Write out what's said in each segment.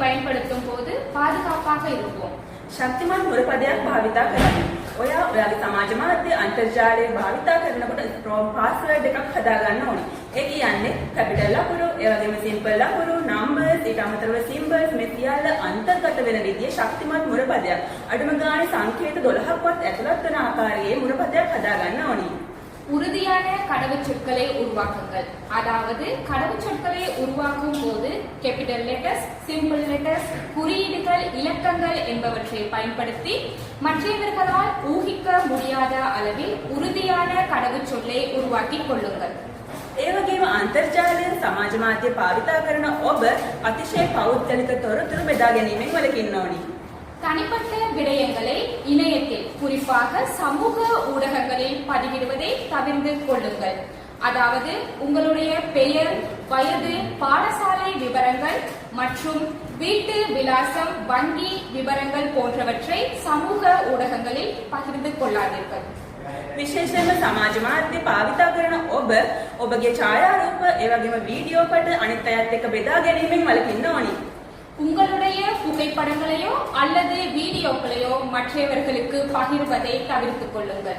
பயன்படுத்தும் போது பாதுகாப்பாக இருப்போம். ශක්තිමත් මුරපදයක් භාවිතා කරන්න. ඔයා ඔයාගේ සමාජ මාධ්‍ය අන්තර්ජාලය භාවිතා කරනකොට ස්ට්‍රෝං පාස්වර්ඩ් එකක් හදාගන්න ඕනේ. ඒ කියන්නේ කැපිටල් ලකුණු, ඒ වගේම සිම්පල් ලකුණු, නම්බර්ස්, ඊට අමතරව සිම්බල්ස් මේ සියල්ල අන්තර්ගත වෙන විදිහේ ශක්තිමත් මුරපදයක්. අඩුම ගානේ සංකේත 12ක්වත් ඇතුළත් වෙන ආකාරයේ මුරපදයක් හදාගන්න ඕනේ. உறுதியான கடவுச்சொற்களை உருவாக்குங்கள். அதாவது கடவுச்சொற்களை உருவாக்கும் போது கேபிட்டல் லெட்டர்ஸ், சிம்பிள் லெட்டர்ஸ், குறியீடுகள், இலக்கங்கள் என்பவற்றை பயன்படுத்தி மற்றவர்களால் ஊகிக்க முடியாத அளவில் உறுதியான கடவுச்சொல்லை உருவாக்கிக் கொள்ளுங்கள். ඒ වගේම අන්තර්ජාලය සමාජ මාධ්‍ය භාවිතා කරන ඔබ අතිශය පෞද්ගලික තොරතුරු බෙදා ගැනීමෙන් වළකින්න ඕනි. தனிப்பட்ட விடயங்களை இணையத்தில் குறிப்பாக சமூக ஊடகங்களில் பதிவிடுவதை தவிர்த்து கொள்ளுங்கள். அதாவது உங்களுடைய பெயர், வயது, பாடசாலை விவரங்கள் மற்றும் வீட்டு விலாசம், வங்கி விவரங்கள் போன்றவற்றை சமூக ஊடகங்களில் பகிர்ந்து கொள்ளாதீர்கள். විශේෂයෙන්ම සමාජ මාධ්‍ය භාවිතා කරන ඔබ ඔබගේ ඡායාරූප ඒ වගේම වීඩියෝ පට අනිත් අයත් එක්ක බෙදා ගැනීමෙන් වළකින්න ඕනි. உங்களுடைய புகைப்படங்களையோ அல்லது வீடியோக்களையோ மற்றவர்களுக்கு பகிர்வதை தவிர்த்துக் கொள்ளுங்கள்.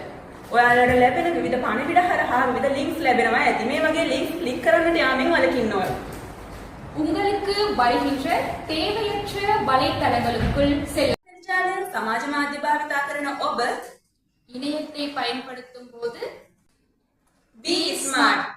ඔයාලට ලැබෙන විවිධ පණිවිඩ හරහා විවිධ ලින්ක්ස් ලැබෙනවා ඇති. මේ වගේ ලින්ක්ස් ක්ලික් කරන්නට යාමෙන් වළකින්න ඕන. உங்களுக்கு வருகின்ற தேவையற்ற வலைத்தளங்களுக்குள் செல்ல. සමාජ මාධ්‍ය භාවිතා කරන ඔබ இணையத்தை பயன்படுத்தும் போது be smart.